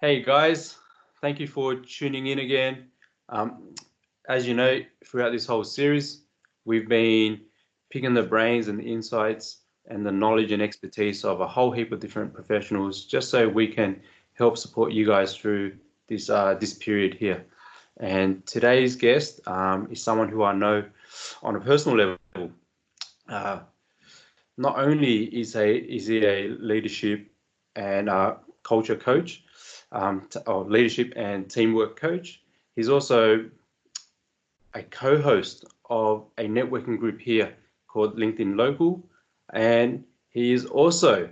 Hey guys, thank you for tuning in again. As you know, throughout this whole series, we've been picking the brains and the insights and the knowledge and expertise of a whole heap of different professionals, just so we can help support you guys through this period here. And today's guest is someone who I know on a personal level. Uh, Not only is he a leadership and culture coach, or leadership and teamwork coach, he's also a co-host of a networking group here called LinkedIn Local, and he also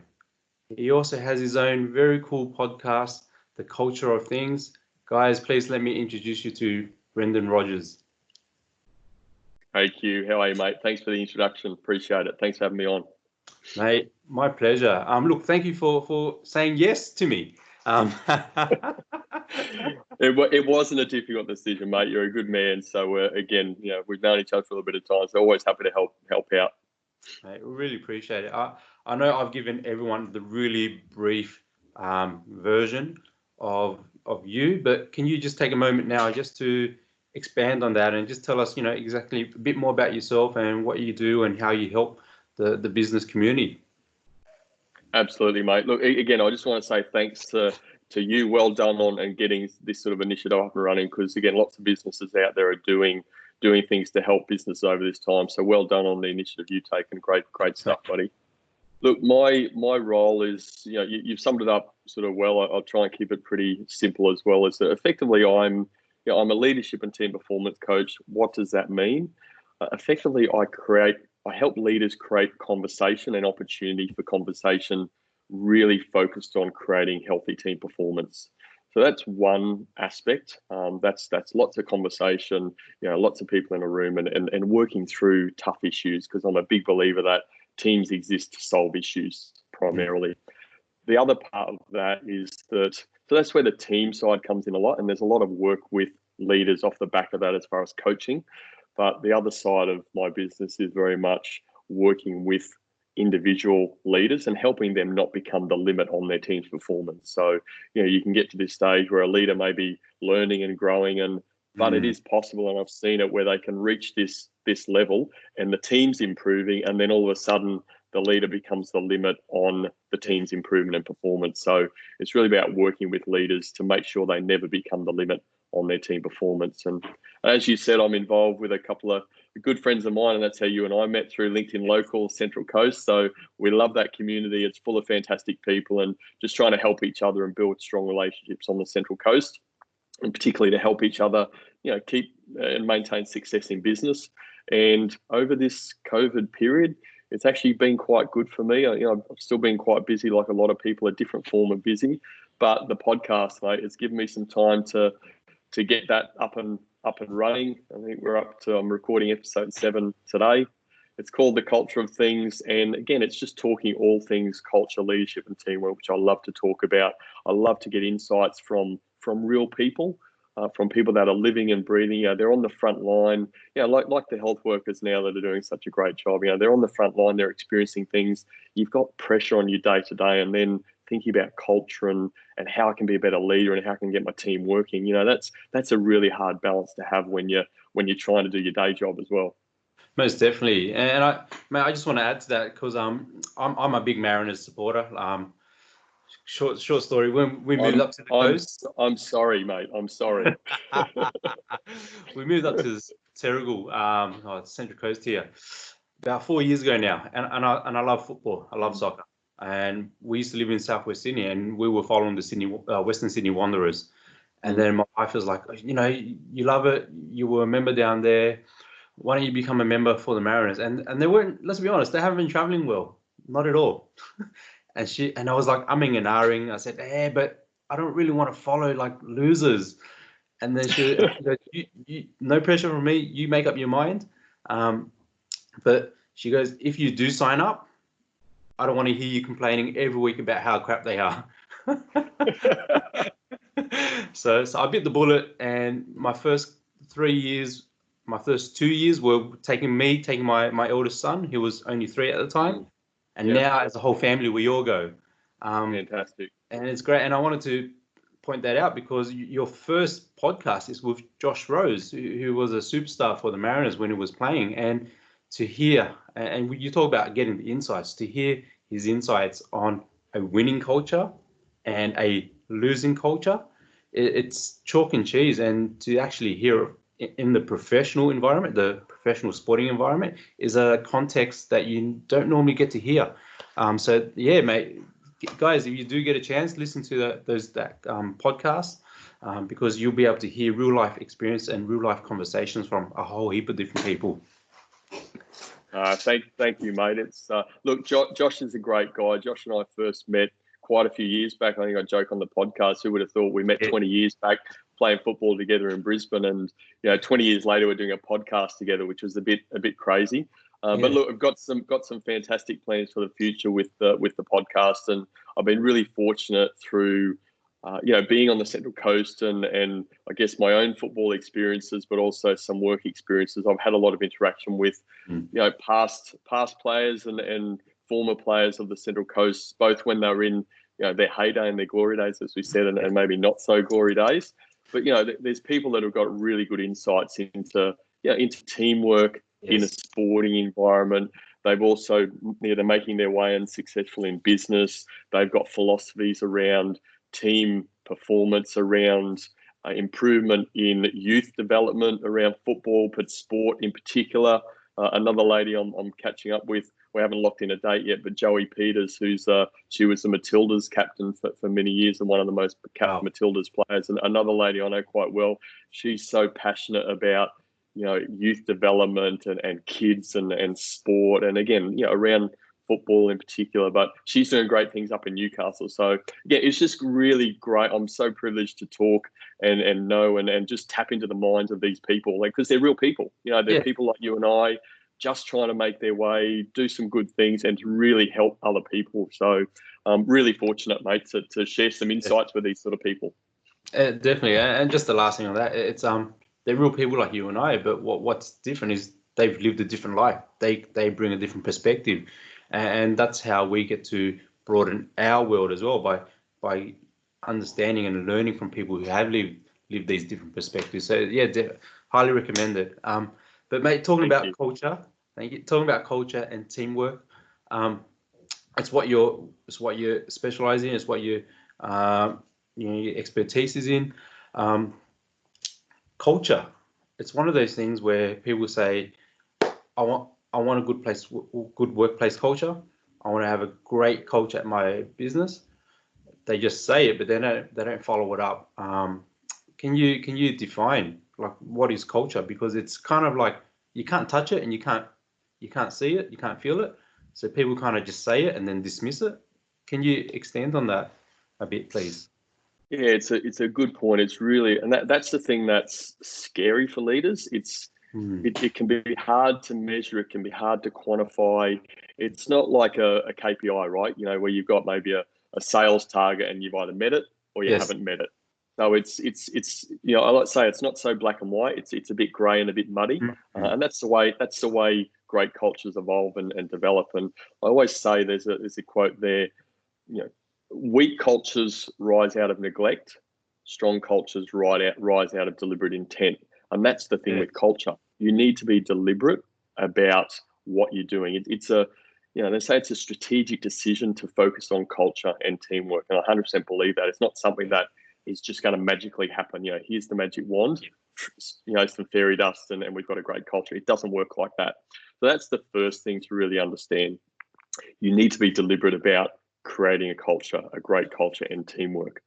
has his own very cool podcast, The Culture of Things. Guys, please let me introduce you to Brendan Rogers. Hey Q, how are you, mate? Thanks for the introduction. Appreciate it. Thanks for having me on. Mate, my pleasure. Look, thank you for saying yes to me. It wasn't a difficult decision, mate. You're a good man. So again, we've known each other for a little bit of time, so always happy to help out. Mate, we really appreciate it. I know I've given everyone the really brief version of you, but can you just take a moment now just to expand on that and just tell us, exactly a bit more about yourself and what you do and how you help the business community? Absolutely, mate. Look, again, I just want to say thanks to you. Well done on getting this sort of initiative up and running, because again, lots of businesses out there are doing things to help business over this time. So well done on the initiative you taken. Great stuff, buddy. Look, my role is, you've summed it up sort of well. I'll try and keep it pretty simple as well. As effectively, I'm a leadership and team performance coach. What does that mean? Effectively, I help leaders create conversation and opportunity for conversation, really focused on creating healthy team performance. So that's one aspect. That's lots of conversation, lots of people in a room and working through tough issues, because I'm a big believer that teams exist to solve issues primarily. The other part of that is that, so that's where the team side comes in a lot, and there's a lot of work with leaders off the back of that as far as coaching. But the other side of my business is very much working with individual leaders and helping them not become the limit on their team's performance. So, you can get to this stage where a leader may be learning and growing, but it is possible, and I've seen it, where they can reach this level and the team's improving, and then all of a sudden the leader becomes the limit on the team's improvement and performance. So it's really about working with leaders to make sure they never become the limit on their team performance. And as you said, I'm involved with a couple of good friends of mine, and that's how you and I met, through LinkedIn Local Central Coast. So we love that community. It's full of fantastic people, and just trying to help each other and build strong relationships on the Central Coast, and particularly to help each other, keep and maintain success in business. And over this COVID period, it's actually been quite good for me. I've still been quite busy, like a lot of people, a different form of busy. But the podcast, mate, it's given me some time to get that up and running. I think I'm recording episode 7 today. It's called The Culture of Things. And again, it's just talking all things culture, leadership and teamwork, which I love to talk about. I love to get insights from real people, from people that are living and breathing. They're on the front line, like the health workers now that are doing such a great job. They're on the front line, they're experiencing things. You've got pressure on you day to day, and then thinking about culture and how I can be a better leader and how I can get my team working. That's a really hard balance to have when you're trying to do your day job as well. Most definitely, and I just want to add to that, because I'm a big Mariners supporter. Short story. When we moved up to the coast, I'm sorry, mate. I'm sorry. We moved up to Terrigal, Central Coast here, about 4 years ago now, and I love football. I love soccer, and we used to live in Southwest Sydney, and we were following the Western Sydney Wanderers. And then my wife was like, you love it. You were a member down there. Why don't you become a member for the Mariners? And they weren't. Let's be honest, they haven't been traveling well, not at all. And I was like umming and ahhing. I said, but I don't really want to follow like losers. And then she goes, you, no pressure from me. You make up your mind. But she goes, if you do sign up, I don't want to hear you complaining every week about how crap they are. So I bit the bullet, and my first 2 years were taking my eldest son, who was only 3 at the time. And now as a whole family, we all go. Fantastic. And it's great. And I wanted to point that out because your first podcast is with Josh Rose, who was a superstar for the Mariners when he was playing. And to hear, and you talk about getting the insights, to hear his insights on a winning culture and a losing culture, it's chalk and cheese. And to actually hear in the professional environment, the professional sporting environment, is a context that you don't normally get to hear. So yeah, mate, guys, if you do get a chance, listen to that podcast, because you'll be able to hear real life experience and real life conversations from a whole heap of different people. Thank you, mate. It's look, Josh is a great guy. Josh and I first met quite a few years back. I think I joke on the podcast, who would have thought we met 20 years back playing football together in Brisbane, and 20 years later we're doing a podcast together, which was a bit crazy. But look, I've got some fantastic plans for the future with the podcast, and I've been really fortunate through being on the Central Coast and I guess my own football experiences, but also some work experiences. I've had a lot of interaction with past players and former players of the Central Coast, both when they were in their heyday and their glory days, as we said, and maybe not so glory days. But there's people that have got really good insights into teamwork in a sporting environment. They've also they're making their way and successful in business. They've got philosophies around team performance, around improvement in youth development, around football, but sport in particular. Another lady I'm catching up with, we haven't locked in a date yet, but Joey Peters, she was the Matildas captain for many years and one of the most capped Matildas players. And another lady I know quite well, she's so passionate about youth development and kids and sport, and again around football in particular, but she's doing great things up in Newcastle. So yeah, it's just really great. I'm so privileged to talk and know and just tap into the minds of these people, because they're real people. They're people like you and I, just trying to make their way, do some good things, and to really help other people. So I'm really fortunate, mate, to share some insights with these sort of people. Definitely, and just the last thing on that, it's they're real people like you and I, but what's different is they've lived a different life. They bring a different perspective. And that's how we get to broaden our world as well, by understanding and learning from people who have lived these different perspectives. So yeah, highly recommend it. But mate, talking about culture, talking about culture and teamwork, it's what you specialize in. It's what your expertise is in. Culture. It's one of those things where people say, I want a good workplace culture. I want to have a great culture at my business. They just say it, but they don't follow it up. Can you define what is culture? Because it's kind of like you can't touch it and you can't see it, you can't feel it. So people kind of just say it and then dismiss it. Can you extend on that a bit, please? Yeah, it's a good point. It's really, and that's the thing that's scary for leaders. It can be hard to measure. It can be hard to quantify. It's not like a KPI, right? Where you've got maybe a sales target and you've either met it or you haven't met it. So it's I like to say it's not so black and white. It's a bit grey and a bit muddy, and that's the way great cultures evolve and develop. And I always say there's a quote there. Weak cultures rise out of neglect. Strong cultures rise out of deliberate intent. And that's the thing with culture. You need to be deliberate about what you're doing. It's they say it's a strategic decision to focus on culture and teamwork. And I 100% believe that. It's not something that is just going to magically happen. Here's the magic wand, some fairy dust and we've got a great culture. It doesn't work like that. So that's the first thing to really understand. You need to be deliberate about creating a culture, a great culture and teamwork.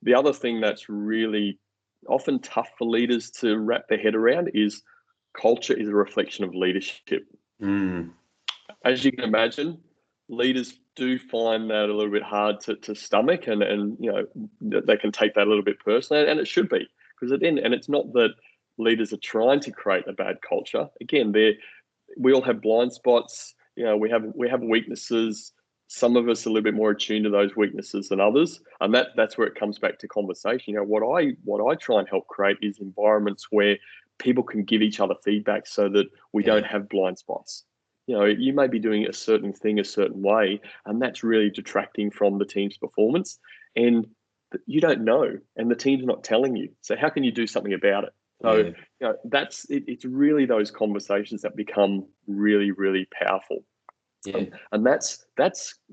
The other thing that's really often tough for leaders to wrap their head around is culture is a reflection of leadership. As you can imagine, leaders do find that a little bit hard to stomach, and they can take that a little bit personally, and it should be, because at the end, and it's not that leaders are trying to create a bad culture. Again, we all have blind spots. We have weaknesses. Some of us are a little bit more attuned to those weaknesses than others, and that's where it comes back to conversation. What I try and help create is environments where people can give each other feedback, so that we don't have blind spots. You may be doing a certain thing a certain way, and that's really detracting from the team's performance. And you don't know, and the team's not telling you. So how can you do something about it? So Yeah. you know, that's it, it's really those conversations that become really, really powerful. Yeah. And that's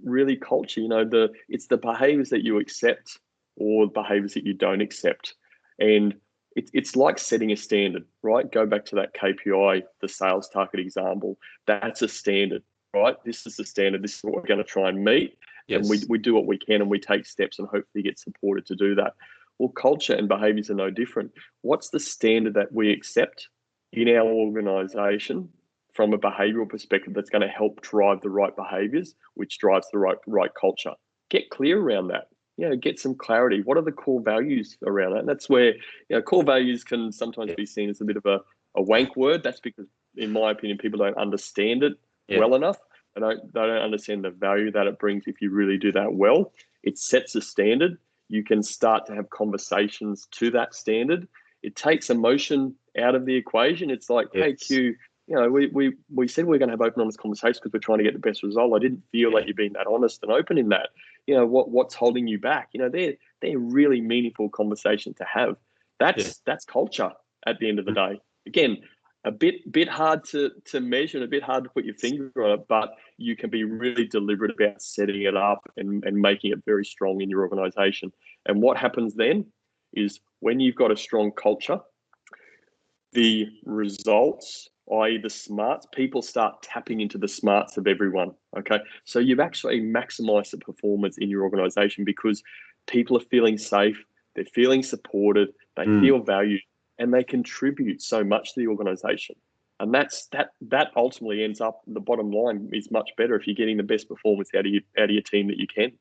really culture. You know, it's the behaviors that you accept or behaviors that you don't accept. And it's like setting a standard, right? Go back to that KPI, the sales target example. That's a standard, right? This is the standard. This is what we're going to try and meet. And Yes. we do what we can, and we take steps and hopefully get supported to do that. Well, culture and behaviors are no different. What's the standard that we accept in our organization from a behavioral perspective that's going to help drive the right behaviors, which drives the right culture? Get clear around that. You know, get some clarity. What are the core values around that? And that's where, you know, core values can sometimes be seen as a bit of a wank word. That's because, in my opinion, people don't understand it well enough. They don't understand the value that it brings if you really do that well. It sets a standard. You can start to have conversations to that standard. It takes emotion out of the equation. It's like, hey, Yes. Q, you know, we said we're going to have open, honest conversations because we're trying to get the best result. I didn't feel like you've been that honest and open in that. You know, what's holding you back? You know, they're really meaningful conversations to have. Yeah. That's culture at the end of the day. Again, a bit hard to measure and a bit hard to put your finger on it, but you can be really deliberate about setting it up and making it very strong in your organization. And what happens then is when you've got a strong culture, the results, i.e. the smarts, people start tapping into the smarts of everyone. Okay. So you've actually maximized the performance in your organization because people are feeling safe, they're feeling supported, they feel valued, and they contribute so much to the organization. And that ultimately ends up, the bottom line is much better if you're getting the best performance out of your team that you can.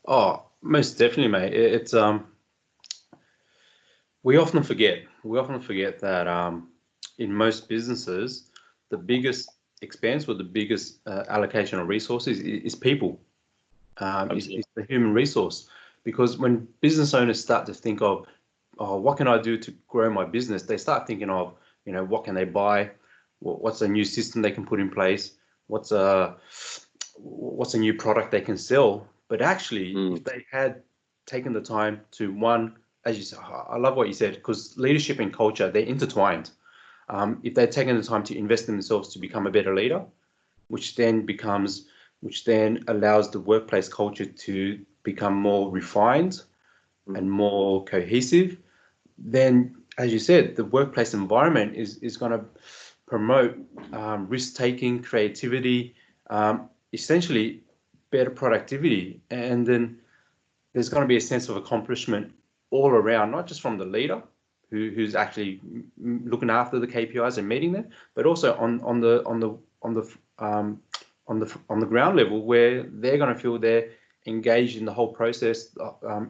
Oh, most definitely, mate. It's we often forget that in most businesses, the biggest expense or the biggest allocation of resources is people. Is the human resource, because when business owners start to think of, oh, what can I do to grow my business, they start thinking of, you know, what can they buy, what's a new system they can put in place, what's a new product they can sell. But actually, if they had taken the time to, one, as you said, I love what you said, because leadership and culture, they're intertwined. If they'd taken the time to invest in themselves to become a better leader, which then allows the workplace culture to become more refined and more cohesive, then, as you said, the workplace environment is going to promote risk-taking, creativity, essentially better productivity. And then there's going to be a sense of accomplishment all around, not just from the leader who's actually looking after the KPIs and meeting them, but also on the ground level, where they're going to feel they're engaged in the whole process,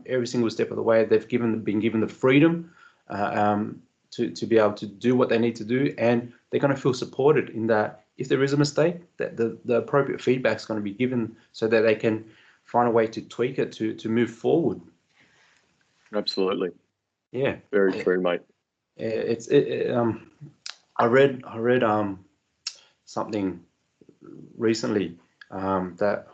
every single step of the way. They've been given the freedom to be able to do what they need to do, and they're going to feel supported in that if there is a mistake, that the appropriate feedback is going to be given so that they can find a way to tweak it to move forward. Absolutely. Yeah. Very true, mate. I read something recently that,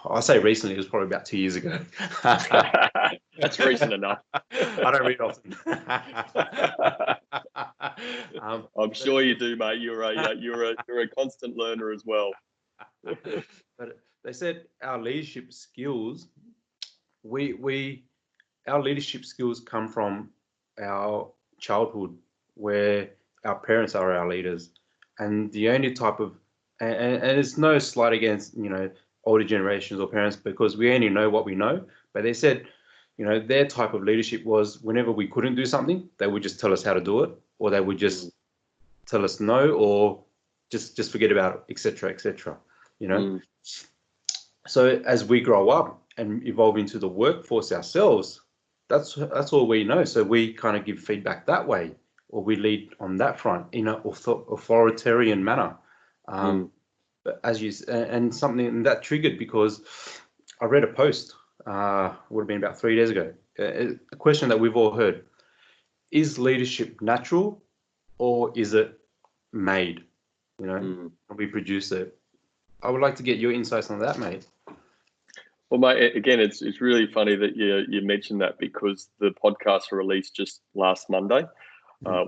I say recently, it was probably about 2 years ago. That's recent enough. I don't read often. I'm sure you do, mate. You're a constant learner as well. But they said our leadership skills, our leadership skills come from our childhood, where our parents are our leaders, and the only type of, and it's no slight against, you know, older generations or parents, because we only know what we know. But they said, you know, their type of leadership was whenever we couldn't do something, they would just tell us how to do it, or they would just tell us no, or just forget about it, etc., etc. You know. So as we grow up and evolve into the workforce ourselves, that's all we know. So we kind of give feedback that way, or we lead on that front in an authoritarian manner. But as you, and something that triggered, because I read a post, would have been about 3 days ago, a question that we've all heard: is leadership natural, or is it made? You know, we produce it. I would like to get your insights on that, mate. Well, mate, again, it's really funny that you mentioned that, because the podcast released just last Monday.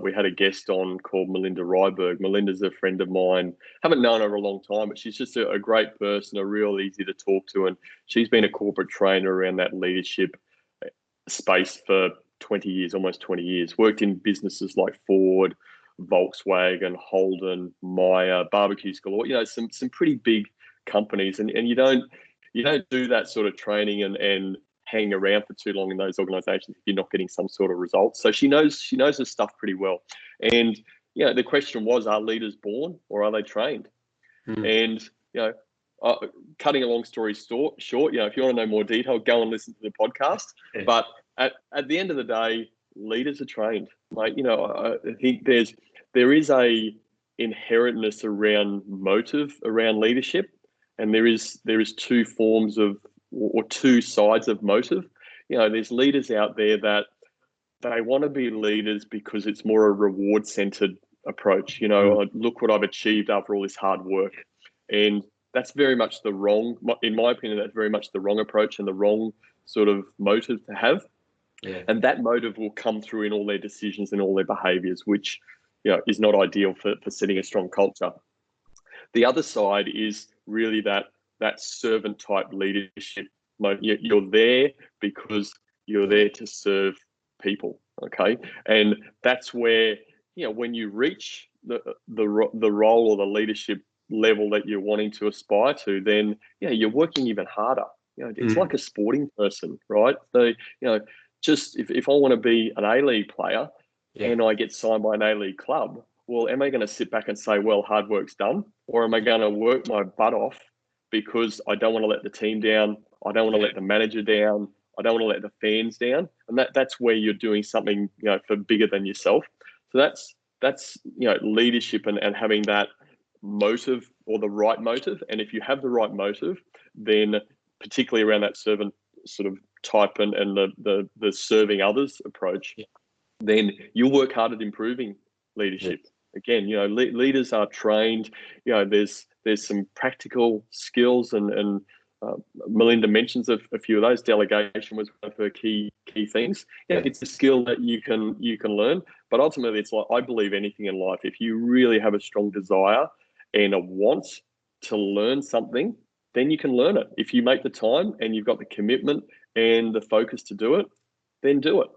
We had a guest on called Melinda Ryberg. Melinda's a friend of mine. Haven't known her a long time, but she's just a great person, a real easy to talk to. And she's been a corporate trainer around that leadership space for 20 years, almost 20 years. Worked in businesses like Ford, Volkswagen, Holden, Meyer, Barbecue School, some pretty big companies. And you don't do that sort of training and hang around for too long in those organizations if you're not getting some sort of results. So she knows her stuff pretty well. And the question was, are leaders born or are they trained? And cutting a long story short, if you want to know more detail, go and listen to the podcast. Yeah. But at the end of the day, leaders are trained. Like, I think there is a inherentness around motive around leadership, and there is two forms of, or two sides of motive. There's leaders out there that they want to be leaders because it's more a reward centered approach. Look what I've achieved after all this hard work. And that's very much in my opinion, that's very much the wrong approach and the wrong sort of motive to have. Yeah. And that motive will come through in all their decisions and all their behaviors, which is not ideal for setting a strong culture. The other side is really that servant type leadership. You're there because you're there to serve people, okay? And that's where, when you reach the role or the leadership level that you're wanting to aspire to, then you're working even harder. It's like a sporting person, right? So just if I want to be an A-League player and I get signed by an A-League club, well, am I going to sit back and say, well, hard work's done? Or am I going to work my butt off because I don't want to let the team down, I don't want to let the manager down, I don't want to let the fans down? And that's where you're doing something for bigger than yourself. So that's leadership and having that motive, or the right motive. And if you have the right motive, then particularly around that servant sort of type and the serving others approach, then you'll work hard at improving leadership. Again, leaders are trained. There's some practical skills, and Melinda mentions a few of those. Delegation was one of her key things. It's a skill that you can learn, but ultimately, it's like, I believe anything in life, if you really have a strong desire and a want to learn something, then you can learn it. If you make the time and you've got the commitment and the focus to do it, then do it.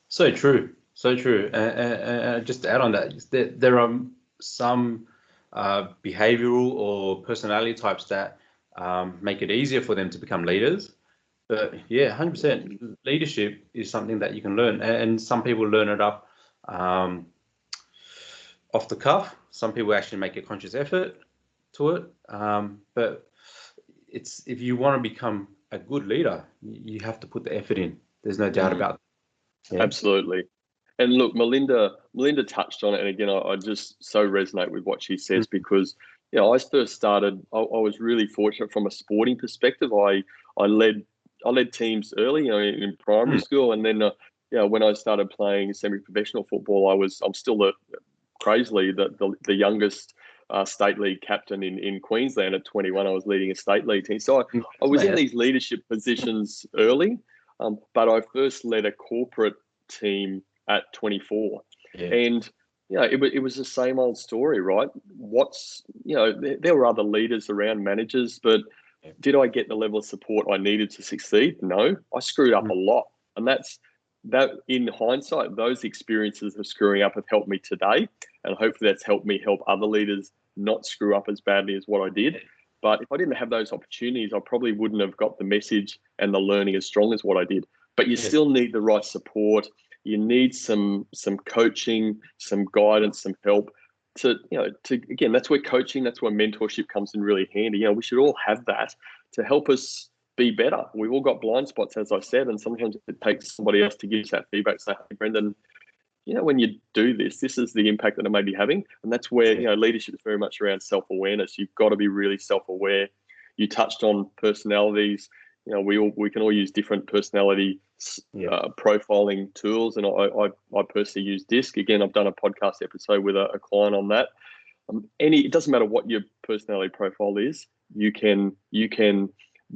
So true. So true. And just to add on that, there are some behavioral or personality types that make it easier for them to become leaders. But 100%, leadership is something that you can learn. And some people learn it up off the cuff. Some people actually make a conscious effort to it. But if you want to become a good leader, you have to put the effort in. There's no doubt about it. Absolutely. And look, Melinda touched on it, and again, I just so resonate with what she says, because I first started. I was really fortunate from a sporting perspective. I led teams early, in primary school, and then when I started playing semi-professional football, I'm still crazily the youngest state league captain in Queensland at 21. I was leading a state league team, so I was in these leadership positions early. But I first led a corporate team at 24, and it was the same old story, right? There were other leaders around, managers, but did I get the level of support I needed to succeed? No, I screwed up a lot, and that in hindsight, those experiences of screwing up have helped me today, and hopefully that's helped me help other leaders not screw up as badly as what I did. But if I didn't have those opportunities, I probably wouldn't have got the message and the learning as strong as what I did. But you still need the right support. You need some coaching, some guidance, some help to again, that's where coaching, that's where mentorship comes in really handy. We should all have that to help us be better. We've all got blind spots, as I said, and sometimes it takes somebody else to give us that feedback. Say, hey, Brendan, when you do this is the impact that it may be having. And that's where, leadership is very much around self-awareness. You've got to be really self-aware. You touched on personalities. We can all use different personality profiling tools. And I personally use DISC. Again, I've done a podcast episode with a client on that. It doesn't matter what your personality profile is. You can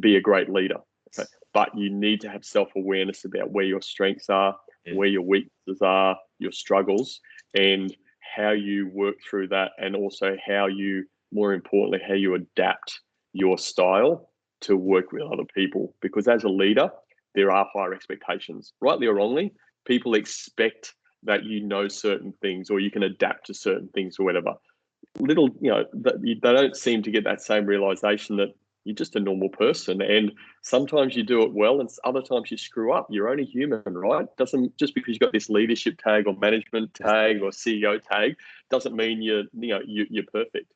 be a great leader. Okay, but you need to have self-awareness about where your strengths are, where your weaknesses are, your struggles, and how you work through that, and also how you, more importantly, how you adapt your style to work with other people. Because as a leader, there are higher expectations, rightly or wrongly. People expect that you know certain things or you can adapt to certain things or whatever. Little, they don't seem to get that same realization that you're just a normal person, and sometimes you do it well and other times you screw up. You're only human, right? Doesn't, just because you've got this leadership tag or management tag or CEO tag doesn't mean you're perfect.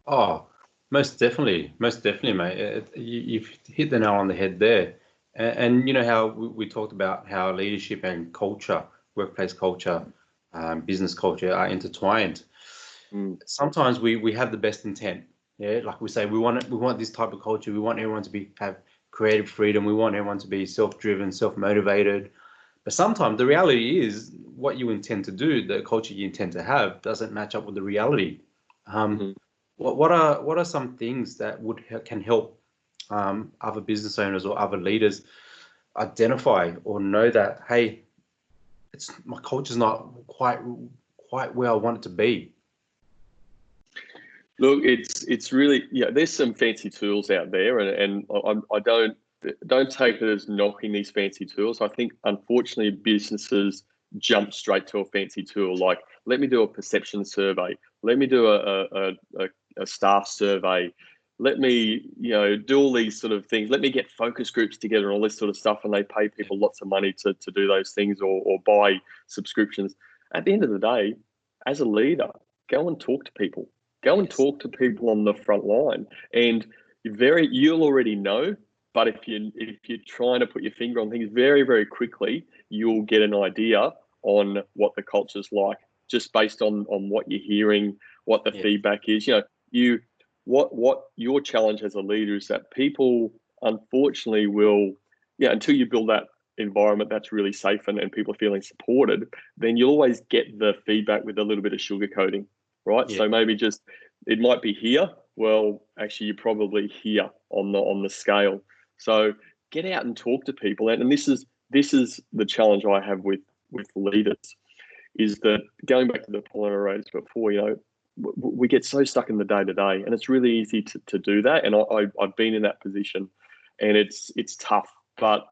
Oh, most definitely, mate. You've hit the nail on the head there. And you know how we talked about how leadership and culture, workplace culture, business culture are intertwined. Sometimes we have the best intent. Yeah, like we say, we want this type of culture. We want everyone to have creative freedom. We want everyone to be self-driven, self-motivated. But sometimes the reality is what you intend to do, the culture you intend to have, doesn't match up with the reality. What are some things that can help other business owners or other leaders identify or know that, hey, my culture's not quite where I want it to be? Look, it's really, there's some fancy tools out there, and I don't take it as knocking these fancy tools. I think unfortunately businesses jump straight to a fancy tool like, let me do a perception survey, let me do a staff survey, let me do all these sort of things, let me get focus groups together and all this sort of stuff, and they pay people lots of money to do those things or buy subscriptions. At the end of the day, as a leader, go and talk to people. Go and talk to people on the front line, and you'll already know. But if you're trying to put your finger on things very, very quickly, you'll get an idea on what the culture's like just based on what you're hearing, what the feedback is. What your challenge as a leader is that people unfortunately will, until you build that environment that's really safe and people are feeling supported, then you'll always get the feedback with a little bit of sugarcoating. Right. So maybe just, it might be here. Well, actually, you're probably here on the scale. So get out and talk to people. And this is the challenge I have with leaders, is that going back to the point I raised before, we get so stuck in the day to day, and it's really easy to do that. And I've been in that position, and it's tough, but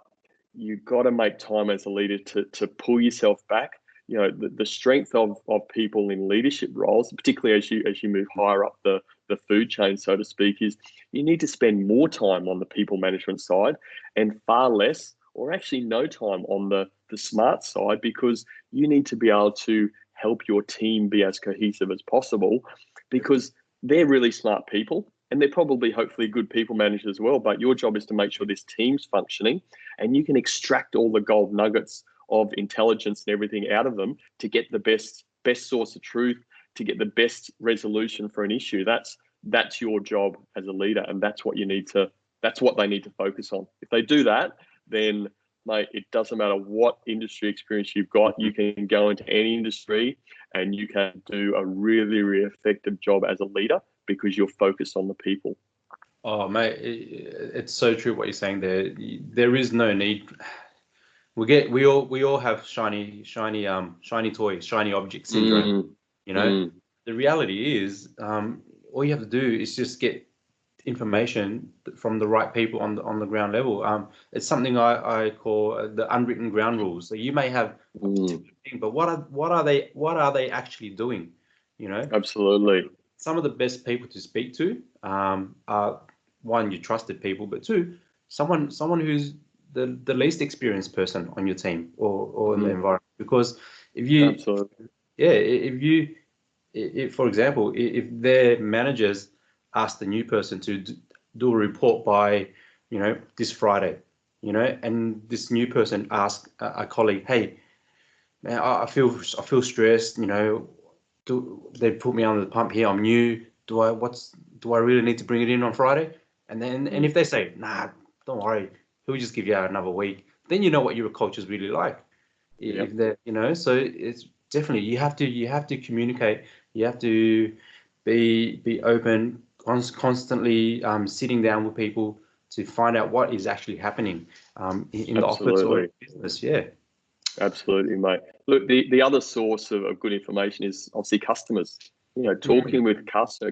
you've got to make time as a leader to pull yourself back. The strength of people in leadership roles, particularly as you move higher up the food chain, so to speak, is you need to spend more time on the people management side and far less, or actually no time, on the smart side, because you need to be able to help your team be as cohesive as possible, because they're really smart people and they're probably hopefully good people managers as well. But your job is to make sure this team's functioning and you can extract all the gold nuggets of intelligence and everything out of them to get the best source of truth, to get the best resolution for an issue. That's your job as a leader, and that's what they need to focus on. If they do that, then mate, it doesn't matter what industry experience you've got, you can go into any industry and you can do a really, really effective job as a leader because you're focused on the people. Oh, mate, it's so true what you're saying there. There is no need. We all have shiny toys, shiny object syndrome. The reality is, all you have to do is just get information from the right people on the ground level. It's something I call the unwritten ground rules. So you may have, but what are they actually doing? Absolutely. Some of the best people to speak to are, one, your trusted people, but two, someone who's the least experienced person on your team or in the environment. Because if you, if for example, if their managers ask the new person to do a report by, this Friday, and this new person asks a colleague, hey, man, I feel stressed, they put me under the pump here, I'm new. Do I really need to bring it in on Friday? And then, and if they say, nah, don't worry, he'll just give you out another week, then you know what your culture is really like. If they're, so it's definitely, you have to communicate, you have to be open, constantly sitting down with people to find out what is actually happening in the office or Absolutely. in business. Yeah. Absolutely, mate. Look, the other source of good information is obviously customers. Talking with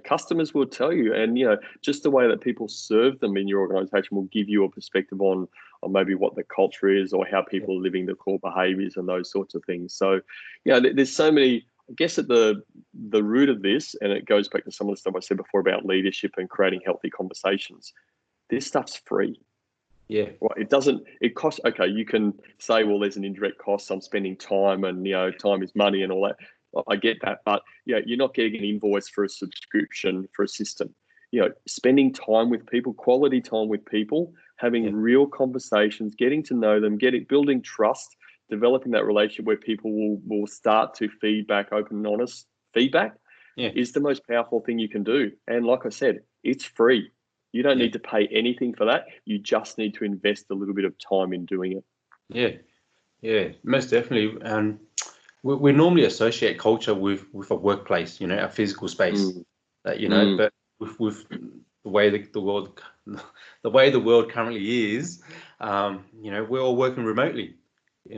customers will tell you, and just the way that people serve them in your organization will give you a perspective on maybe what the culture is or how people are living, the core behaviors and those sorts of things. So, there's so many, I guess, at the root of this, and it goes back to some of the stuff I said before about leadership and creating healthy conversations. This stuff's free. Yeah. Well, it costs, okay, you can say, well, there's an indirect cost. I'm spending time and, time is money and all that. I get that. But, you're not getting an invoice for a subscription for a system. Spending time with people, quality time with people, having real conversations, getting to know them, building trust, developing that relationship where people will start to feedback, open and honest feedback is the most powerful thing you can do. And like I said, it's free. You don't need to pay anything for that. You just need to invest a little bit of time in doing it. Yeah, most definitely. And we normally associate culture with a workplace, a physical space. But with the way the world currently is, we're all working remotely. We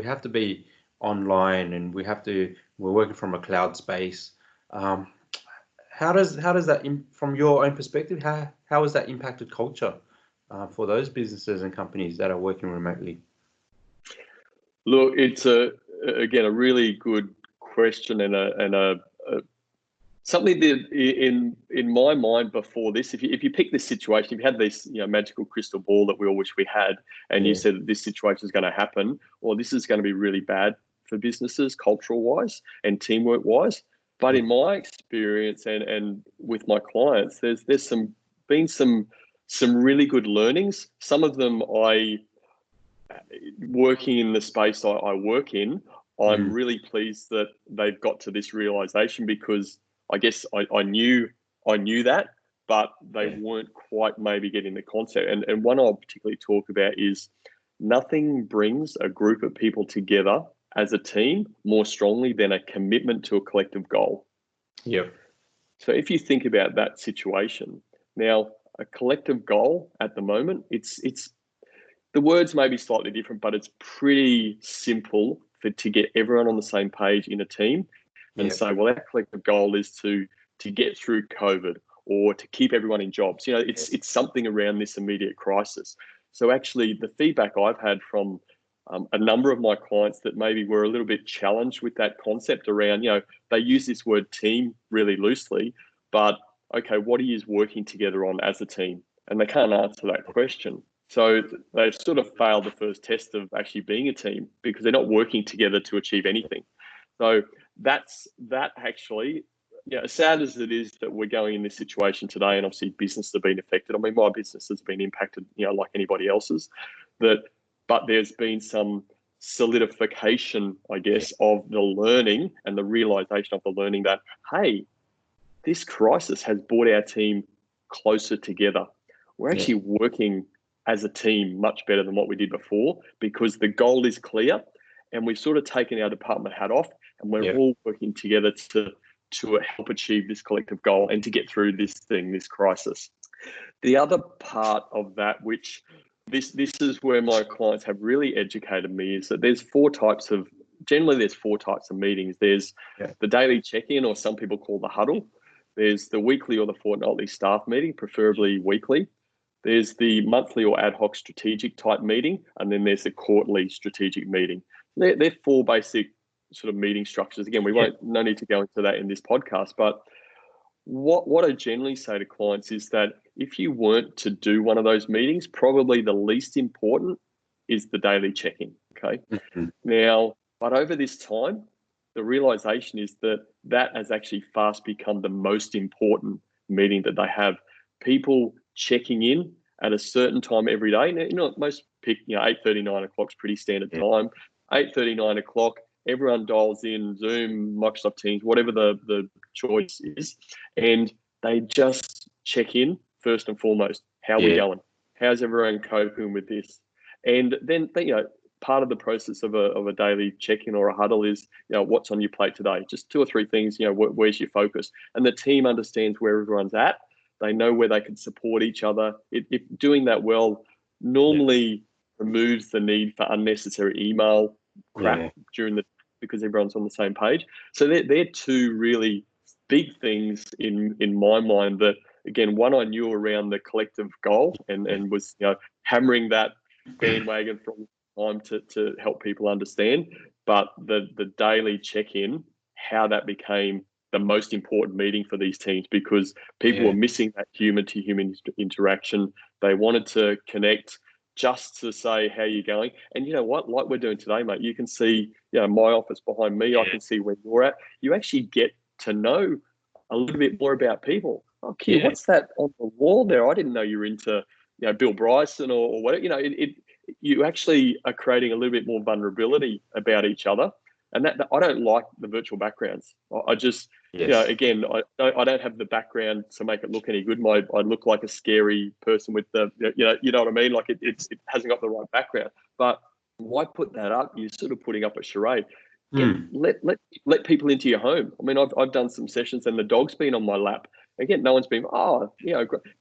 have to be online, and we're working from a cloud space. How does that, from your own perspective, how has that impacted culture for those businesses and companies that are working remotely? Look, it's again a really good question and a something that in my mind before this, if you pick this situation, if you had this magical crystal ball that we all wish we had, and you said that this situation is going to happen, or this is going to be really bad for businesses, cultural wise and teamwork wise. But in my experience and with my clients, there's been some really good learnings. Some of them working in the space I work in, I'm really pleased that they've got to this realization, because I guess I knew that, but they weren't quite maybe getting the concept. And one I'll particularly talk about is nothing brings a group of people together as a team more strongly than a commitment to a collective goal. Yep. So if you think about that situation, now a collective goal at the moment, it's the words may be slightly different, but it's pretty simple to get everyone on the same page in a team and say, well, our collective goal is to get through COVID or to keep everyone in jobs. It's something around this immediate crisis. So actually the feedback I've had from a number of my clients that maybe were a little bit challenged with that concept around, they use this word team really loosely, but okay, what are you working together on as a team? And they can't answer that question. So they've sort of failed the first test of actually being a team because they're not working together to achieve anything. So that actually, as sad as it is that we're going in this situation today, and obviously businesses have been affected. I mean, my business has been impacted, like anybody else's, but there's been some solidification, I guess, of the learning and the realization of the learning that, hey, this crisis has brought our team closer together. We're actually working as a team much better than what we did before, because the goal is clear and we've sort of taken our department hat off and we're all working together to help achieve this collective goal and to get through this crisis. The other part of that, which this is where my clients have really educated me, is that there's four types of meetings. There's the daily check-in, or some people call the huddle. There's the weekly or the fortnightly staff meeting, preferably weekly. There's the monthly or ad hoc strategic type meeting, and then there's the quarterly strategic meeting. They're four basic sort of meeting structures. Again, no need to go into that in this podcast, but what I generally say to clients is that if you weren't to do one of those meetings, probably the least important is the daily check-in, okay? Now, but over this time, the realization is that has actually fast become the most important meeting that they have. People checking in at a certain time every day. Now, most pick, 8:30, 9 o'clock is pretty standard time. 8:30, 9 o'clock, everyone dials in, Zoom, Microsoft Teams, whatever the choice is, and they just check in first and foremost. How are we going? How's everyone coping with this? And then, part of the process of a daily check-in or a huddle is, what's on your plate today? Just two or three things, where's your focus? And the team understands where everyone's at. They know where they can support each other. If doing that well normally removes the need for unnecessary email crap because everyone's on the same page. So they're two really big things in my mind that, again, one I knew around the collective goal and was, hammering that bandwagon from time to help people understand. But the daily check-in, how that became the most important meeting for these teams, because people were missing that human-to-human interaction. They wanted to connect just to say, how you going? And you know what, like we're doing today, mate, you can see, my office behind me, I can see where you're at. You actually get to know a little bit more about people. Oh, Q, what's that on the wall there? I didn't know you were into, Bill Bryson or whatever. You actually are creating a little bit more vulnerability about each other. And that I don't like the virtual backgrounds. I just, again, I don't have the background to make it look any good. I look like a scary person with the, you know what I mean? Like it hasn't got the right background. But why put that up? You're sort of putting up a charade. Let people into your home. I mean, I've done some sessions and the dog's been on my lap. Again, no one's been,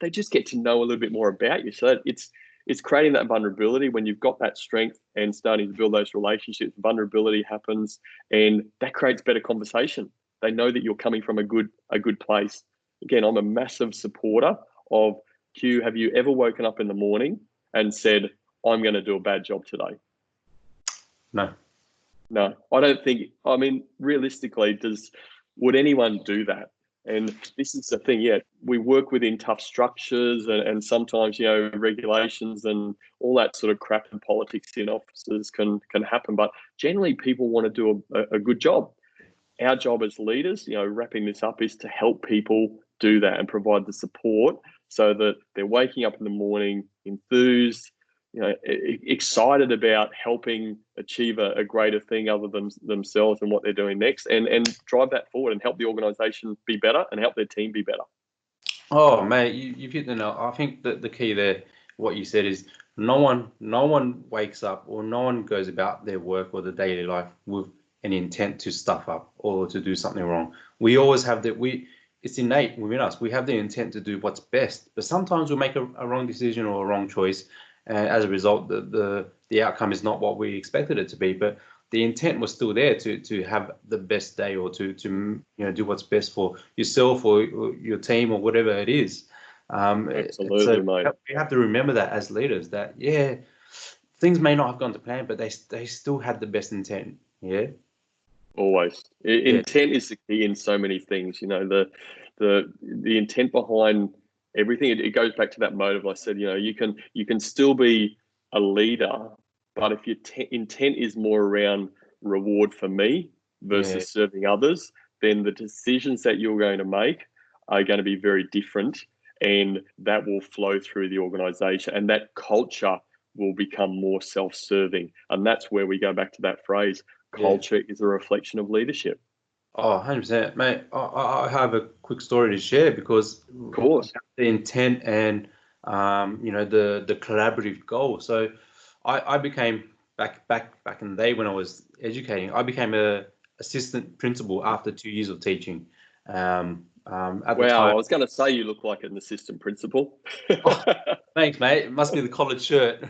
they just get to know a little bit more about you. So it's creating that vulnerability. When you've got that strength and starting to build those relationships, vulnerability happens, and that creates better conversation. They know that you're coming from a good place. Again, I'm a massive supporter of Q. Have you ever woken up in the morning and said, I'm going to do a bad job today? No, I don't think, realistically, would anyone do that? And this is the thing, we work within tough structures and sometimes, regulations and all that sort of crap and politics in offices can happen. But generally people want to do a good job. Our job as leaders, wrapping this up, is to help people do that and provide the support so that they're waking up in the morning enthused, excited about helping achieve a greater thing other than themselves and what they're doing next, and drive that forward and help the organisation be better and help their team be better. Oh, mate, you've hit the nail. I think that the key there, what you said, is no one wakes up or no one goes about their work or the daily life with an intent to stuff up or to do something wrong. We always have that. It's innate within us. We have the intent to do what's best, but sometimes we make a wrong decision or a wrong choice. And as a result, the outcome is not what we expected it to be. But the intent was still there to have the best day or to do what's best for yourself or your team or whatever it is. Absolutely, mate. We have to remember that as leaders, that things may not have gone to plan, but they still had the best intent. Yeah. Always. Intent is the key in so many things. The intent behind everything. It goes back to that motive I said. You can still be a leader, but if your intent is more around reward for me versus serving others, then the decisions that you're going to make are going to be very different, and that will flow through the organisation, and that culture will become more self-serving. And that's where we go back to that phrase. Culture is a reflection of leadership. Oh, 100%, mate. I have a quick story to share because, of course, the intent and the collaborative goal. So, I became back in the day when I was educating. I became a assistant principal after 2 years of teaching. At the time, I was going to say you look like an assistant principal. Thanks, mate. It must be the collared shirt.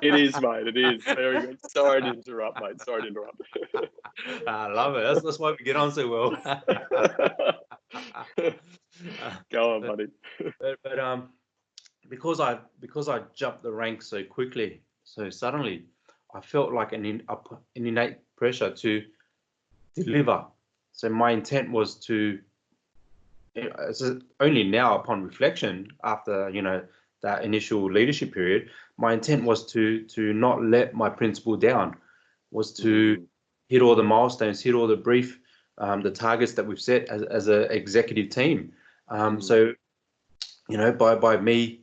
It is, mate. It is. Very good. Sorry to interrupt, mate. Sorry to interrupt. I love it. That's why we get on so well. Go on, buddy. But because I jumped the ranks so quickly, so suddenly, I felt like an innate pressure to deliver. So my intent was to. It's only now, upon reflection, after that initial leadership period, my intent was to not let my principal down, was to hit all the milestones, hit all the brief, the targets that we've set as an executive team. So, by me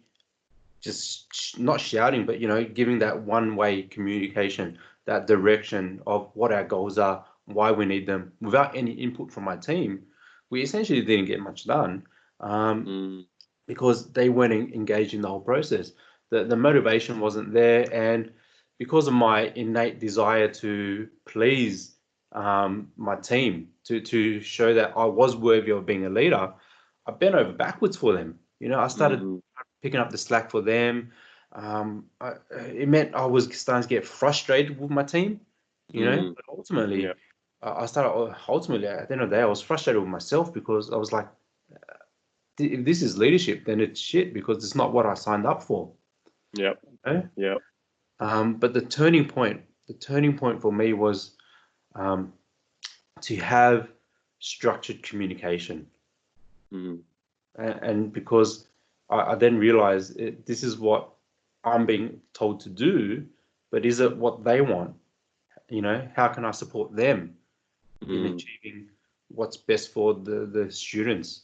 just not shouting, but giving that one-way communication, that direction of what our goals are, why we need them, without any input from my team, we essentially didn't get much done. Because they weren't engaged in the whole process. The motivation wasn't there, and because of my innate desire to please my team, to show that I was worthy of being a leader, I bent over backwards for them. I started Mm-hmm. picking up the slack for them. It meant I was starting to get frustrated with my team, but ultimately, Yeah. ultimately, at the end of the day, I was frustrated with myself because I was like, if this is leadership, then it's shit because it's not what I signed up for. Yep. Okay? Yep. But the turning point for me was to have structured communication. Mm. And because I then realized this is what I'm being told to do, but is it what they want? How can I support them in Mm. achieving what's best for the students?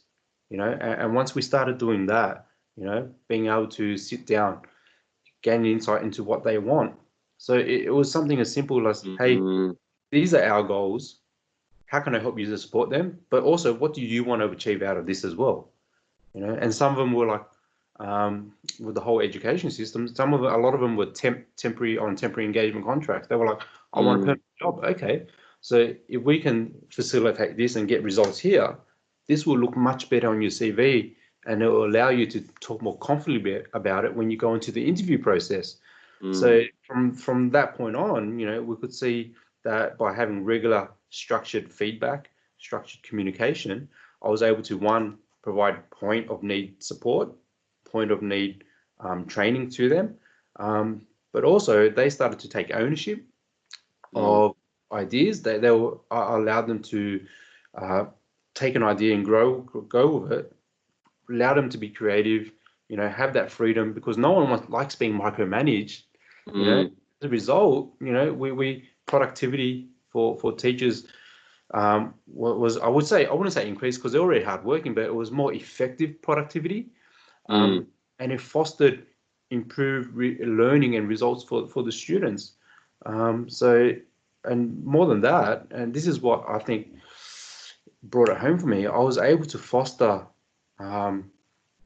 And once we started doing that, being able to sit down, gain insight into what they want. So it was something as simple as, hey, Mm. these are our goals. How can I help you to support them? But also, what do you want to achieve out of this as well? And some of them were like, with the whole education system, a lot of them were temporary engagement contracts. They were like, I want a Mm. permanent job. Okay, so if we can facilitate this and get results here, this will look much better on your CV, and it will allow you to talk more confidently about it when you go into the interview process. Mm. So from that point on, we could see that by having regular structured feedback, structured communication, I was able to, one, provide point of need support, point of need training to them, but also they started to take ownership Mm. of ideas. I allowed them to uh, take an idea and go with it, allow them to be creative, have that freedom because no one likes being micromanaged. Mm. As a result, we productivity for teachers was, I wouldn't say increased because they're already hardworking, but it was more effective productivity, Mm. and it fostered improved learning and results for the students. So, and more than that, and this is what I think brought it home for me, I was able to foster um,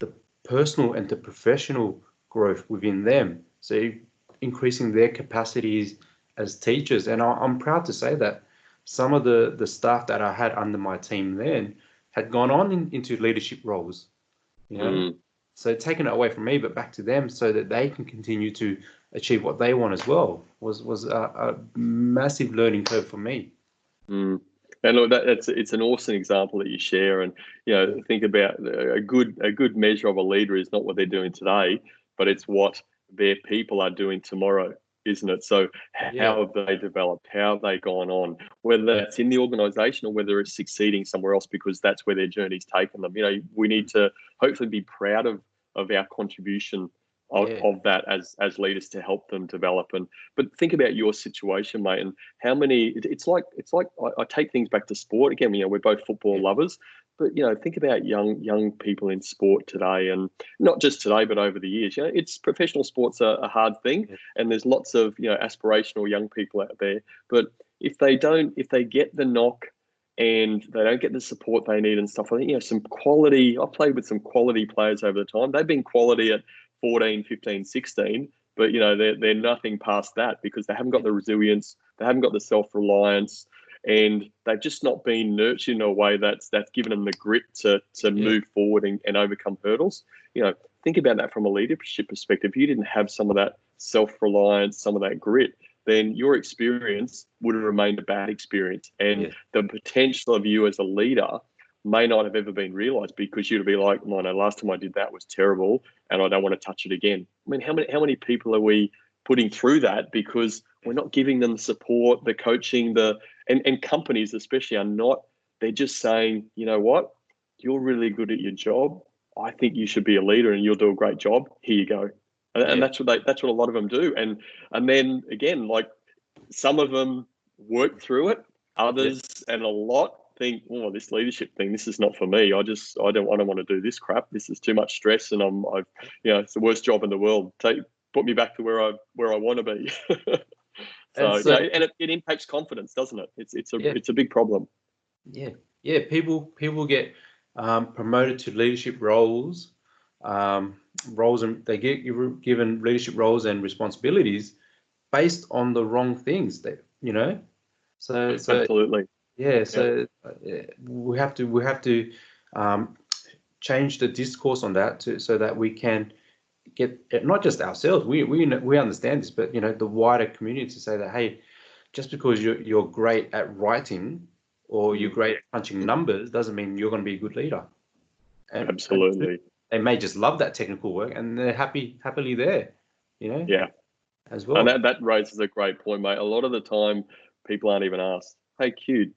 the personal and the professional growth within them. So increasing their capacities as teachers. And I'm proud to say that some of the staff that I had under my team then had gone on into leadership roles, you know. Mm. So taking it away from me, but back to them so that they can continue to achieve what they want as well was a massive learning curve for me. Mm. And look, it's an awesome example that you share. And think about a good measure of a leader is not what they're doing today, but it's what their people are doing tomorrow, isn't it? So Yeah, how have they developed? How have they gone on? Whether that's in the organisation or whether it's succeeding somewhere else, because that's where their journey's taken them. We need to hopefully be proud of our contribution yeah, of that as leaders to help them develop. But think about your situation, mate, and how many it's like I take things back to sport again. We're both football yeah, lovers, but think about young people in sport today, and not just today but over the years. It's professional sports a hard thing, yeah, and there's lots of aspirational young people out there, but if they get the knock and they don't get the support they need and stuff, I think some quality. I've played with some quality players over the time. They've been quality at 14, 15, 16, but they're nothing past that because they haven't got yeah, the resilience, they haven't got the self-reliance, and they've just not been nurtured in a way that's given them the grit to yeah, move forward and overcome hurdles. Think about that from a leadership perspective. If you didn't have some of that self-reliance, some of that grit, then your experience would have remained a bad experience, and yeah, the potential of you as a leader may not have ever been realized because you'd be like, no, last time I did that was terrible and I don't want to touch it again. I mean, how many people are we putting through that because we're not giving them the support, the coaching, and companies especially are not, they're just saying, you know what, you're really good at your job. I think you should be a leader and you'll do a great job. Here you go. And yeah, that's what a lot of them do. And then again, like some of them work through it, yeah. others and a lot think, oh, this leadership thing, this is not for me. I don't want to do this crap. This is too much stress, and it's the worst job in the world. Put me back to where I want to be. And So so, and it impacts confidence, doesn't it? It's a yeah, it's a big problem. yeah, yeah. People get promoted to leadership um, roles, and they get given leadership roles and responsibilities based on the wrong things. So Absolutely. yeah. Yeah. So we have to um, change the discourse on that so that we can get not just ourselves, we understand this, but the wider community to say that, hey, just because you're great at writing or you're great at punching numbers doesn't mean you're going to be a good leader. And Absolutely. they may just love that technical work and they're happily there, Yeah. as well. And that raises a great point, mate. A lot of the time people aren't even asked, hey Q,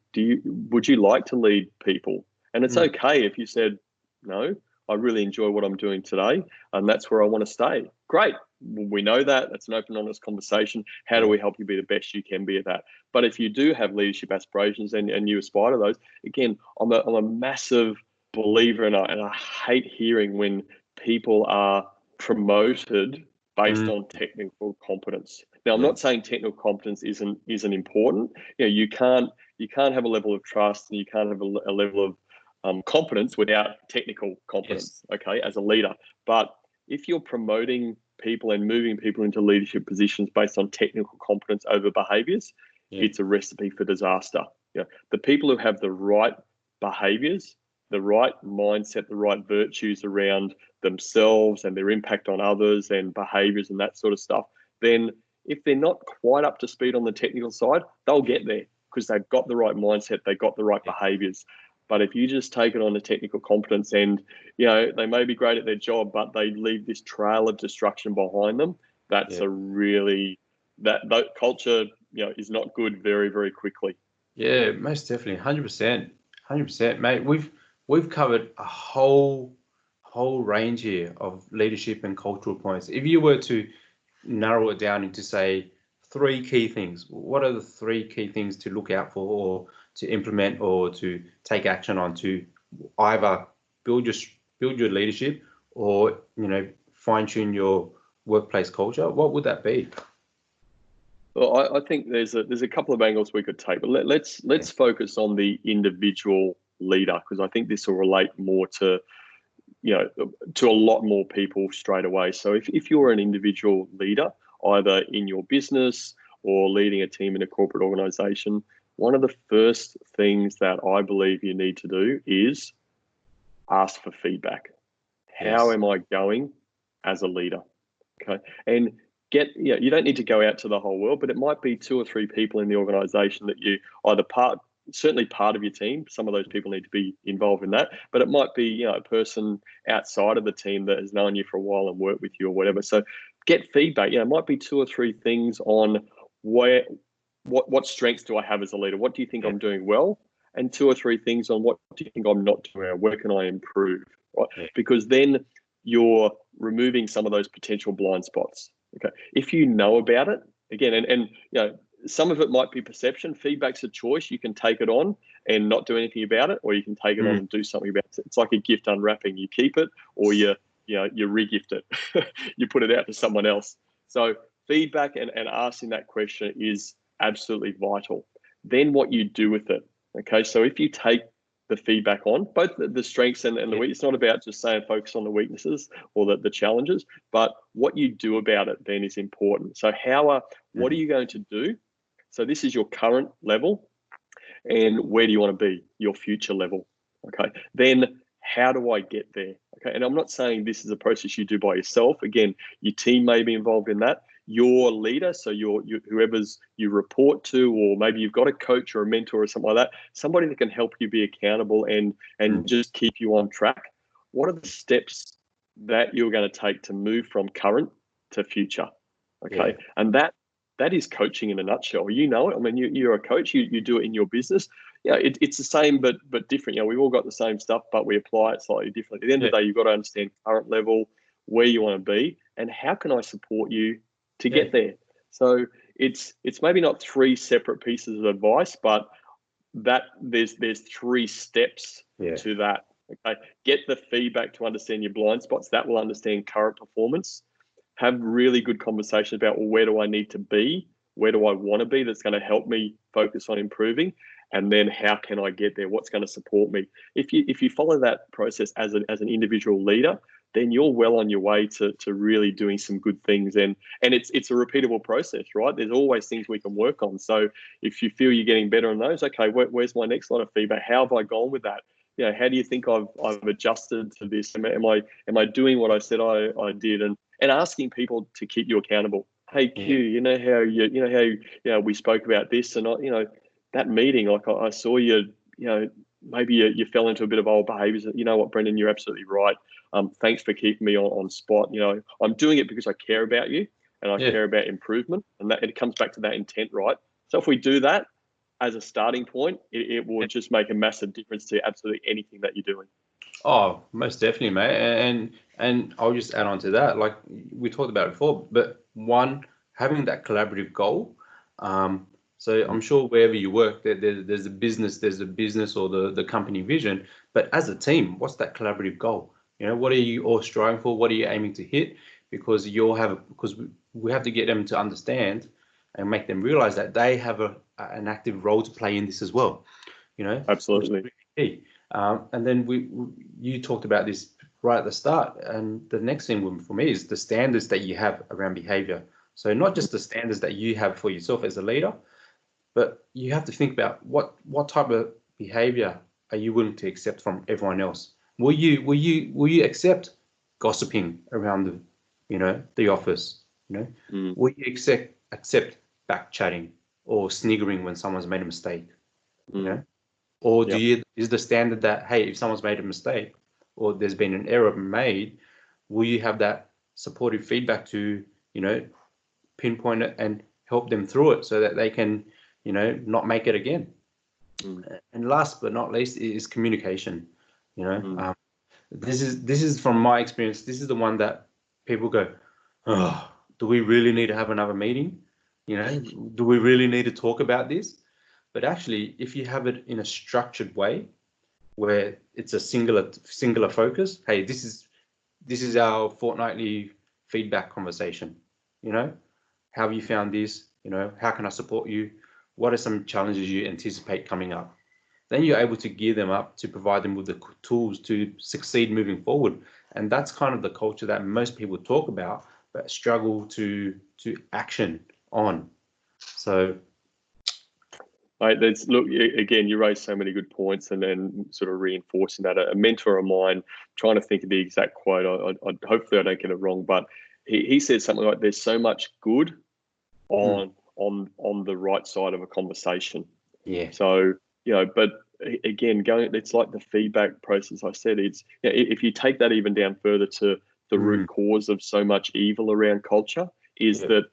would you like to lead people? And it's okay if you said, no, I really enjoy what I'm doing today and that's where I want to stay. Great. We know that. That's an open, honest conversation. How do we help you be the best you can be at that? But if you do have leadership aspirations and you aspire to those, again, I'm a massive believer and I hate hearing when people are promoted based on technical competence. Now, I'm not saying technical competence isn't important. You can't have a level of trust and you can't have a level of competence without technical competence, okay, as a leader. But if you're promoting people and moving people into leadership positions based on technical competence over behaviors, it's a recipe for disaster. The people who have the right behaviors, the right mindset, the right virtues around themselves and their impact on others and behaviors and that sort of stuff, then if they're not quite up to speed on the technical side, they'll get there because they've got the right mindset, they've got the right behaviors. But if you just take it on the technical competence and, they may be great at their job, but they leave this trail of destruction behind them, that's a really, that culture, is not good very, very quickly. Yeah, most definitely. 100%. 100%, mate. We've covered a whole range here of leadership and cultural points. If you were to narrow it down into, say, 3 key things, what are the 3 key things to look out for or to implement or to take action on to either build your leadership or fine-tune your workplace culture? What would that be? Well, I think there's a couple of angles we could take, but let's focus on the individual leader because I think this will relate more to to a lot more people straight away. So if you're an individual leader, either in your business or leading a team in a corporate organization, one of the first things that I believe you need to do is ask for feedback. How am I going as a leader? Okay. And you don't need to go out to the whole world, but it might be 2 or 3 people in the organization that you either certainly part of your team. Some of those people need to be involved in that, but it might be, a person outside of the team that has known you for a while and worked with you or whatever. So get feedback. It might be 2 or 3 things on what strengths do I have as a leader? What do you think I'm doing well? And 2 or 3 things on what do you think I'm not doing well? Where can I improve? Right? Yeah. Because then you're removing some of those potential blind spots. Okay. If you know about it, again, and some of it might be perception. Feedback's a choice. You can take it on and not do anything about it, or you can take it on and do something about it. It's like a gift unwrapping. You keep it, or you re-gift it. You put it out to someone else. So feedback and asking that question is absolutely vital. Then what you do with it. Okay, so if you take the feedback on, both the strengths and the weaknesses, it's not about just saying focus on the weaknesses or the challenges, but what you do about it then is important. So what are you going to do? So this is your current level, and where do you want to be? Your future level. Okay, then how do I get there? Okay, and I'm not saying this is a process you do by yourself. Again, your team may be involved in that. Your leader, so whoever's you report to, or maybe you've got a coach or a mentor or something like that, somebody that can help you be accountable and just keep you on track. What are the steps that you're going to take to move from current to future? Okay, and that is coaching in a nutshell. You know it. I mean, you're a coach. You do it in your business. It's the same but different. We've all got the same stuff, but we apply it slightly differently. At the end of the day, you've got to understand current level, where you want to be, and how can I support you to get there. So it's maybe not 3 separate pieces of advice, but that there's 3 steps to that. Okay, get the feedback to understand your blind spots. That will understand current performance. Have really good conversations about, well, where do I need to be? Where do I want to be? That's going to help me focus on improving. And then how can I get there? What's going to support me? If you follow that process as an individual leader, then you're well on your way to really doing some good things. And it's a repeatable process, right? There's always things we can work on. So if you feel you're getting better on those, okay, where's my next line of feedback? How have I gone with that? how do you think I've adjusted to this? Am I doing what I said I did? And asking people to keep you accountable. Hey Q, Yeah. we spoke about this, and that meeting, like I saw you, maybe you fell into a bit of old behaviors. You know what, Brendan, you're absolutely right. Thanks for keeping me on spot. I'm doing it because I care about you and I Yeah. care about improvement, and that it comes back to that intent, right? So if we do that as a starting point, it will just make a massive difference to absolutely anything that you're doing. Oh, most definitely, mate. And I'll just add on to that, like we talked about before, but one, having that collaborative goal. So I'm sure wherever you work, there's a business or the company vision. But as a team, what's that collaborative goal? What are you all striving for? What are you aiming to hit? Because because we have to get them to understand and make them realize that they have an active role to play in this as well. Which is Absolutely. really key. And then you talked about this right at the start, and the next thing for me is the standards that you have around behavior. So not just the standards that you have for yourself as a leader, but you have to think about what type of behavior are you willing to accept from everyone else. Will you accept gossiping around the office? Will you accept back chatting or sniggering when someone's made a mistake? Or is the standard that, hey, if someone's made a mistake or there's been an error made, will you have that supportive feedback to, pinpoint it and help them through it so that they can, not make it again? And last but not least is communication. This is from my experience. This is the one that people go, oh, do we really need to have another meeting? Do we really need to talk about this? But actually, if you have it in a structured way, where it's a singular focus, hey, this is our fortnightly feedback conversation. How have you found this? How can I support you? What are some challenges you anticipate coming up? Then you're able to gear them up to provide them with the tools to succeed moving forward. And that's kind of the culture that most people talk about, but struggle to action on. So Mate, look, again, you raised so many good points, and then sort of reinforcing that. A mentor of mine, trying to think of the exact quote, hopefully I don't get it wrong, but he said something like, "There's so much good on the right side of a conversation." yeah, So but again, it's like the feedback process. I said it's if you take that even down further to the root cause of so much evil around culture is that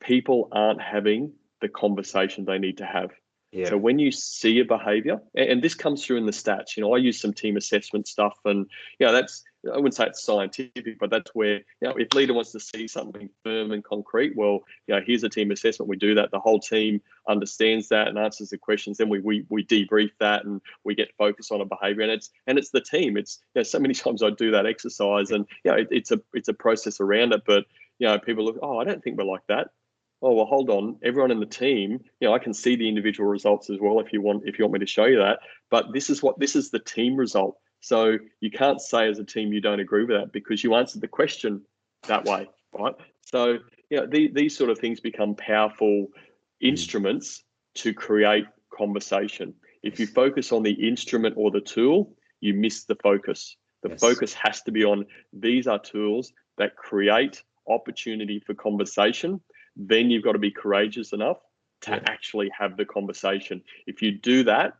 people aren't having the conversation they need to have. yeah, So when you see a behavior, and this comes through in the stats, I use some team assessment stuff, and that's, I wouldn't say it's scientific, but that's where, if leader wants to see something firm and concrete, well, here's a team assessment. We do that. The whole team understands that and answers the questions. Then we debrief that and we get focused on a behavior, and it's the team. It's, so many times I do that exercise, and it's a process around it, but people look, oh, I don't think we're like that. Oh, well, hold on. Everyone in the team, I can see the individual results as well if you want me to show you that. But this is the team result. So you can't say as a team you don't agree with that because you answered the question that way, right? So these sort of things become powerful instruments to create conversation. If you focus on the instrument or the tool, you miss the focus. The focus has to be on, these are tools that create opportunity for conversation. Then you've got to be courageous enough to actually have the conversation. If you do that,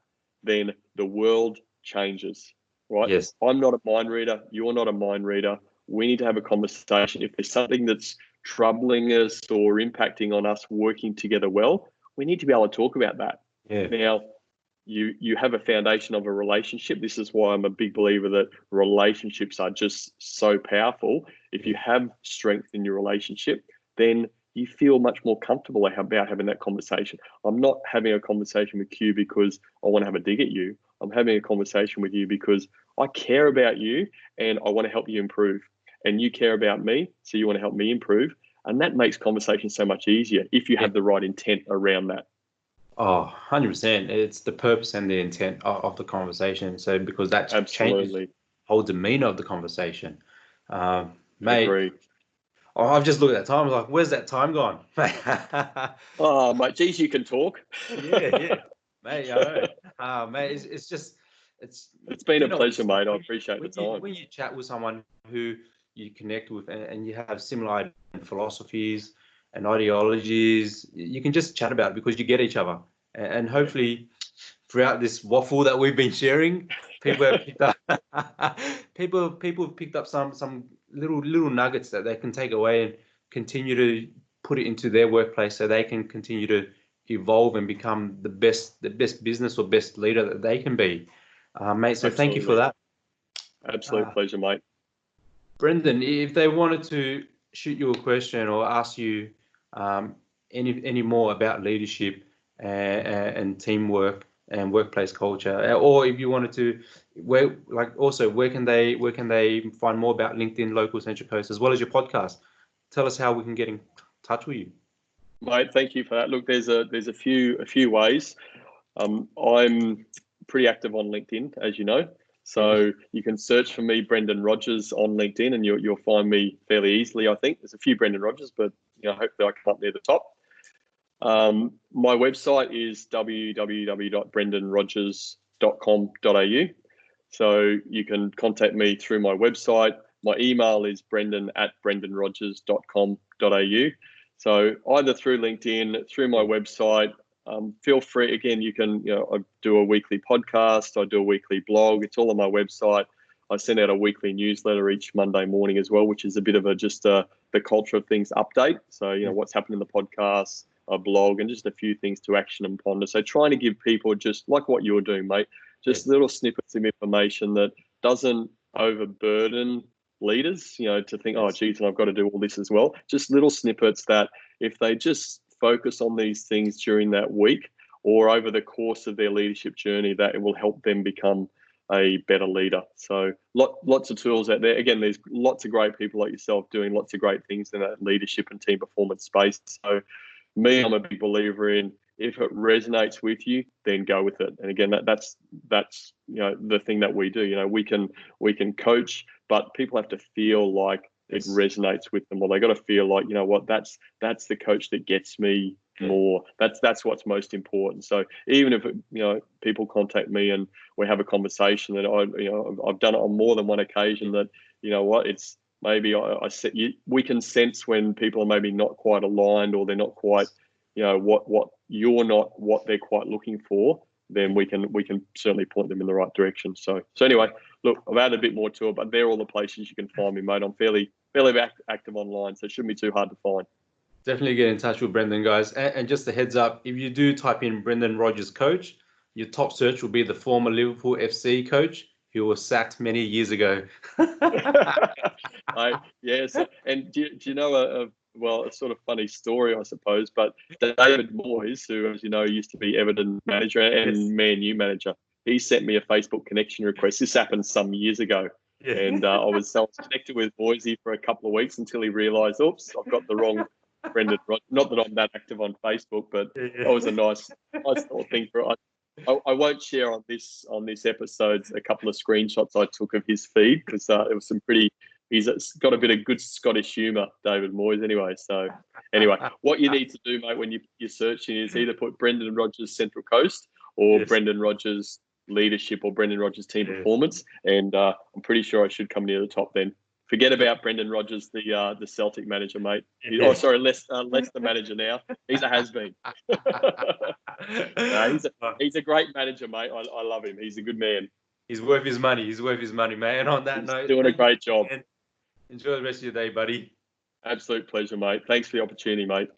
then the world changes, right? yes, I'm not a mind reader. You're not a mind reader. We need to have a conversation. If there's something that's troubling us or impacting on us working together well, we need to be able to talk about that. yeah, Now, you have a foundation of a relationship. This is why I'm a big believer that relationships are just so powerful. If you have strength in your relationship, then you feel much more comfortable about having that conversation. I'm not having a conversation with you because I want to have a dig at you. I'm having a conversation with you because I care about you and I want to help you improve. And you care about me, so you want to help me improve. And that makes conversation so much easier if you have the right intent around that. Oh, 100%. It's the purpose and the intent of the conversation. So because that changes the whole demeanor of the conversation. Mate, Agree. I've just looked at that time. I was like, where's that time gone? Oh, mate, geez, you can talk. Yeah, mate, I know. Mate, it's just, It's been a pleasure, it's- mate. I appreciate the time. when you chat with someone who you connect with and you have similar philosophies and ideologies, you can just chat about it because you get each other. And hopefully, throughout this waffle that we've been sharing, people have picked up people have picked up some little nuggets that they can take away and continue to put it into their workplace so they can continue to evolve and become the best business or best leader that they can be. Mate, so thank you for that. Absolute pleasure, mate. Brendan, if they wanted to shoot you a question or ask you any more about leadership and teamwork and workplace culture, or if you wanted to, where can they find more about LinkedIn Local Central Coast as well as your podcast? Tell us how we can get in touch with you. Mate, thank you for that. Look, there's a few ways. I'm pretty active on LinkedIn, as you know. So you can search for me, Brendan Rogers, on LinkedIn, and you'll find me fairly easily. I think there's a few Brendan Rogers, but hopefully I come up near the top. My website is www.brendanrogers.com.au. So you can contact me through my website. My email is brendan@brendanrogers.com.au. So either through LinkedIn, through my website. Feel free. Again, you can, I do a weekly podcast. I do a weekly blog. It's all on my website. I send out a weekly newsletter each Monday morning as well, which is a bit of the culture of things update. So, what's happened in the podcast, a blog, and just a few things to action and ponder. So trying to give people, just like what you're doing, mate, just little snippets of information that doesn't overburden leaders, to think, oh, geez, and I've got to do all this as well. Just little snippets that if they just focus on these things during that week or over the course of their leadership journey, that it will help them become a better leader. So lots of tools out there. Again, there's lots of great people like yourself doing lots of great things in that leadership and team performance space. So I'm a big believer in, if it resonates with you, then go with it. And again, that's the thing that we do. We can coach, but people have to feel like it resonates with them, or they got to feel like, that's the coach that gets me more. That's what's most important. So even if people contact me and we have a conversation, that I've done it on more than one occasion, that it's maybe we can sense when people are maybe not quite aligned, or they're not quite what they're quite looking for. Then we can certainly point them in the right direction. So anyway, look, I've added a bit more to it, but they're all the places you can find me, mate. I'm fairly active online, so it shouldn't be too hard to find. Definitely get in touch with Brendan, guys. And just a heads up, if you do type in Brendan Rogers coach, your top search will be the former Liverpool FC coach who was sacked many years ago. Yes, and do you know a sort of funny story, I suppose, but David Moyes, who, as you know, used to be Everton manager and Man U manager, he sent me a Facebook connection request. This happened some years ago. Yeah. And I was connected with Moisey for a couple of weeks until he realised, oops, I've got the wrong Brendan. Not that I'm that active on Facebook, but that was a nice little thing for us. I won't share on this episode a couple of screenshots I took of his feed, because it was some pretty. He's got a bit of good Scottish humour, David Moyes. Anyway, what you need to do, mate, when you're searching, is either put Brendan Rogers Central Coast or Brendan Rogers Leadership or Brendan Rogers Team Performance, and I'm pretty sure I should come near the top then. Forget about Brendan Rogers, the Celtic manager, mate. Oh, sorry, Leicester manager now. He's a has-been. He's a great manager, mate. I love him. He's a good man. He's worth his money. Mate. And on that note, doing a great job. Enjoy the rest of your day, buddy. Absolute pleasure, mate. Thanks for the opportunity, mate.